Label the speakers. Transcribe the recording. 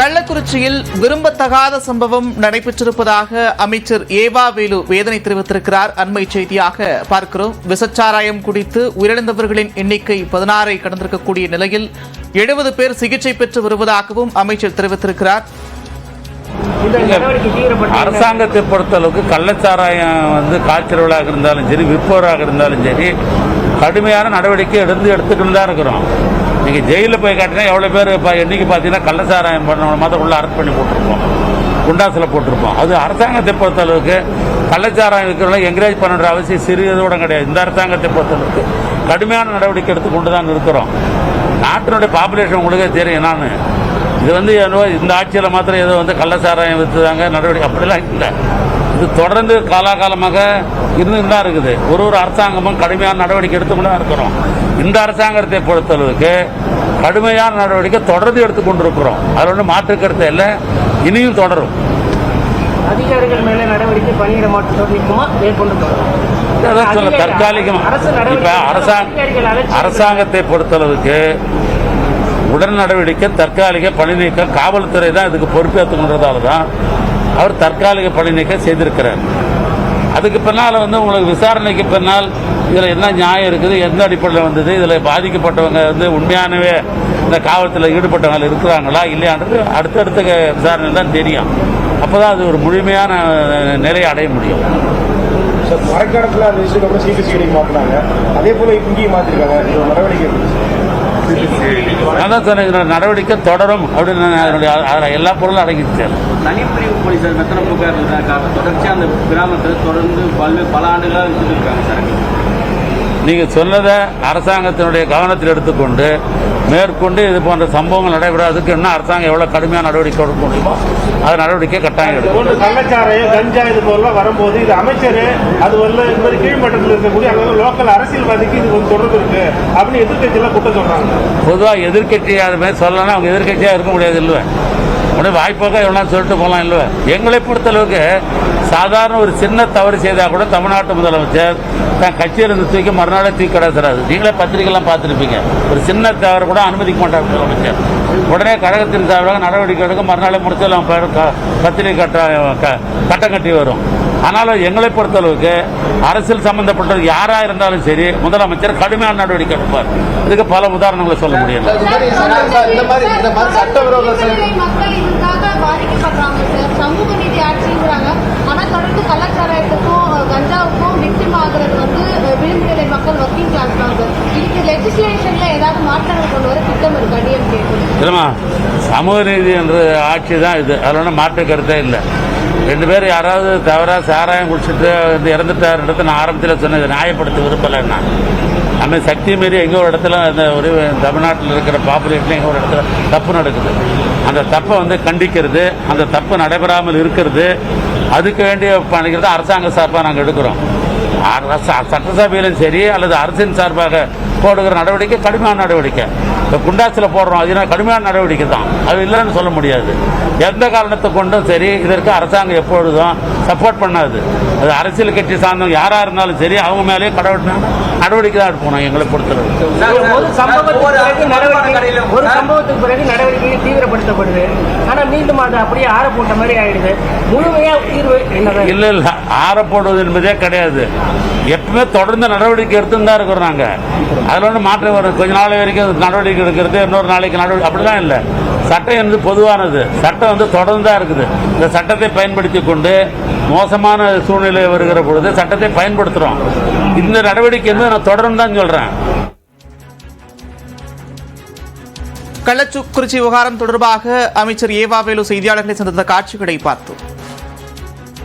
Speaker 1: கள்ளக்குறிச்சியில் விரும்பத்தகாத சம்பவம் நடைபெற்றிருப்பதாக அமைச்சர் ஏவா வேலு வேதனை தெரிவித்திருக்கிறார். அண்மை செய்தியாக பார்க்கிறோம். விசச்சாராயம் குடித்து உயிரிழந்தவர்களின் எண்ணிக்கை 16 கடந்திருக்கக்கூடிய நிலையில் 70 பேர் சிகிச்சை பெற்று வருவதாகவும் அமைச்சர் தெரிவித்திருக்கிறார்.
Speaker 2: அரசாங்கத்தை பொறுத்தளவுக்கு கள்ளச்சாராயம் காய்ச்சல்களாக இருந்தாலும் சரி, விற்பவராக இருந்தாலும் சரி, கடுமையான நடவடிக்கை எடுத்துக்கிட்டு தான் இருக்கிறோம். நீங்க ஜெயிலில் போய் காட்டினா எவ்வளவு பேர் எண்ணிக்கை பார்த்தீங்கன்னா கள்ளச்சாராயம் பண்ண மாதிரி உள்ள அரெஸ்ட் பண்ணி போட்டிருப்போம், குண்டாசில் போட்டிருப்போம். அது அரசாங்கத்தை பொறுத்தளவுக்கு கள்ளச்சாராயம் இருக்கிறவங்க என்கரேஜ் பண்ணுற அவசியம் சிறியதோட கிடையாது. இந்த அரசாங்கத்தை பொறுத்தளவுக்கு கடுமையான நடவடிக்கை எடுத்துக்கொண்டு தான் இருக்கிறோம். நாட்டினுடைய பாப்புலேஷன் உங்களுக்கே தெரியும். நான் இது இந்த ஆட்சியில் மாத்திரம் ஏதோ கள்ளச்சாராயம் விற்றுதாங்க நடவடிக்கை அப்படிலாம் இல்லை. இது தொடர்ந்து காலாகாலமாக இருந்துட்டு தான் இருக்குது. ஒரு அரசாங்கமும் கடுமையான நடவடிக்கை எடுத்துக்கொண்டு தான் இருக்கிறோம். இந்த அரசாங்கத்தை பொறுத்தளவுக்கு கடுமையான நடவடிக்கை தொடர்ந்து எடுத்துக்கொண்டு இருக்கிறோம். அதில் ஒன்றும் மாற்று கருத்து இல்லை, இனியும் தொடரும்.
Speaker 3: அதிகாரிகள் மேலே நடவடிக்கை பணியிட மாற்றம் நிற்குமா மேற்கொண்டு
Speaker 2: தற்காலிகமாக இப்ப அரசாங்கத்தை பொறுத்தளவுக்கு உடல் நடவடிக்கை தற்காலிக பணி நீக்கம் காவல்துறை தான் இதுக்கு பொறுப்பேற்றுக் கொண்டதால தான் அவர் தற்காலிக பணி நீக்கம் செய்திருக்கிறார். அதுக்கு பின்னால் உங்களுக்கு விசாரணைக்கு பின்னால் இதில் என்ன நியாயம் இருக்குது, எந்த அடிப்படையில் வந்தது, இதில் பாதிக்கப்பட்டவங்க உண்மையானவே இந்த காவல்துறையில் ஈடுபட்டவங்க இருக்கிறாங்களா இல்லையான்றது அடுத்தடுத்த விசாரணை தான் தெரியும். அப்போதான் அது ஒரு முழுமையான நிலையை அடைய முடியும்.
Speaker 4: மரக்காலத்தில் அந்த விஷயத்துக்கு சிபிசிஐடி மாற்றினாங்க, அதே போல இங்கேயும் மாற்றிருக்காங்க. நடவடிக்கை
Speaker 2: அதான் சொன்ன நடவடிக்கை தொடரும் அப்படின்னு எல்லா பொருளும் அடங்கிச்சு.
Speaker 5: தனிப்பிரிவு போலீசார் மெத்தன புகார் தொடர்ச்சியாக அந்த கிராமத்தில் தொடர்ந்து பல ஆண்டுகளாக விட்டுட்டு இருக்காங்க சார்.
Speaker 2: நீங்க சொன்னதை அரசாங்கத்தினுடைய கவனத்தில் எடுத்துக்கொண்டு மேற்கொண்டு இது போன்ற சம்பவங்கள் நடைபெறாததுக்கு இன்னும் அரசாங்கம் எவ்வளவு கடுமையான நடவடிக்கை எடுக்க முடியுமோ அது நடவடிக்கை கட்டாயம் எடுக்கும்.
Speaker 4: கள்ளச்சாராயம் கஞ்சா இது போல வரும்போது இது அமைச்சர் அது இந்த மாதிரி கீழ்மட்டத்தில் இருக்கக்கூடிய லோக்கல் அரசியல்வாதிக்கு இது தொடர்பு இருக்கு அப்படின்னு எதிர்கட்சியெல்லாம் குற்றம் சொல்றாங்க.
Speaker 2: பொதுவாக எதிர்கட்சி யாருமே சொல்லலாம், அவங்க எதிர்கட்சியா இருக்க முடியாது இல்லையா, உடனே வாய்ப்பாக எவ்வளோ சொல்லிட்டு போகலாம் இல்லையா. எங்களை பொறுத்தளவுக்கு சாதாரண ஒரு சின்ன தவறு செய்தால் கூட தமிழ்நாட்டு முதலமைச்சர் தன் கட்சியிலிருந்து தூக்கி மறுநாளே தூக்கி கிடக்கிறாரு. நீங்களே பத்திரிகைலாம் பார்த்துருப்பீங்க. ஒரு சின்ன தவறு கூட அனுமதிக்க மாட்டார் முதலமைச்சர். உடனே கழகத்தின் சார்பாக நடவடிக்கை எடுக்க மறுநாளே முடிச்சலாம் பத்திரிகை கட்டம் கட்டி வரும். ஆனாலும் எங்களை பொறுத்தளவுக்கு அரசியல் சம்பந்தப்பட்டது யாரா இருந்தாலும் சரி முதலமைச்சர் கடுமையான நடவடிக்கை எடுப்பார். இதுக்கு பல உதாரணங்களை சொல்ல முடியல. சமூக நீதி என்ற ஆட்சி தான் இது, அதில் மாற்று கருத்தே இல்லை. 2 பேர் யாராவது தவறாக சாராயம் குடிச்சிட்டு இறந்துட்டாருன்றது நான் ஆரம்பத்தில் சொன்னது நியாயப்படுத்த விரும்பலைன்னா, நம்ம சக்தி மீறி எங்கே ஒரு இடத்துல ஒரு தமிழ்நாட்டில் இருக்கிற பாப்புலேஷன் எங்கே ஒரு இடத்துல தப்பு நடக்குது, அந்த தப்பை கண்டிக்கிறது, அந்த தப்பு நடைபெறாமல் இருக்கிறது, அதுக்கு வேண்டிய பண்ணிக்கிறது அரசாங்க சார்பாக நாங்கள் எடுக்கிறோம். சட்டசபையிலும் சரி அல்லது அரசின் சார்பாக போடுகிற நடவடிக்கை கடுமையான நடவடிக்கை. இப்போ குண்டாசில் போடுறோம், அது கடுமையான நடவடிக்கை தான், அது இல்லைன்னு சொல்ல முடியாது. எந்த காரணத்தை கொண்டும் சரி இதற்கு அரசாங்கம் எப்பொழுதும் சப்போர்ட் பண்ணாது. அது அரசியல் கட்சி சார்ந்தவங்க யாராக இருந்தாலும் சரி அவங்க மேலேயே நடவடிக்கை தான் எடுக்கணும். எங்களை பொறுத்தவரை
Speaker 3: ஒரு சம்பவத்துக்கு பிறகு நடவடிக்கை தீவிரப்படுத்தப்படுது, ஆனால் மீண்டும் அது அப்படியே ஆற போட்ட மாதிரி ஆயிடுது. முழுமையா தீர்வு
Speaker 2: இல்லை இல்லை, ஆற போடுவது என்பதே கிடையாது. எப்பவுமே தொடர்ந்து நடவடிக்கை எடுத்துன்னு தான் இருக்கிறோம். நாங்கள் அதில் மாற்றம் வரும். கொஞ்ச நாள் வரைக்கும் நடவடிக்கை எடுக்கிறது, இன்னொரு நாளைக்கு நடவடிக்கை அப்படிலாம் இல்லை. சட்டம் பொதுவானது, சட்டம் தொடர்ந்து தான் இருக்குது. இந்த சட்டத்தை பயன்படுத்தி கொண்டு மோசமான சூழ்நிலை வருகிற பொழுது சட்டத்தை பயன்படுத்துறோம். இந்த நடவடிக்கை நான் தொடரும் தான் சொல்றேன்.
Speaker 1: கள்ளக்குறிச்சி விவகாரம் தொடர்பாக அமைச்சர் ஏவா வேலு செய்தியாளர்களை சந்தித்த காட்சிகளை பார்த்தோம்.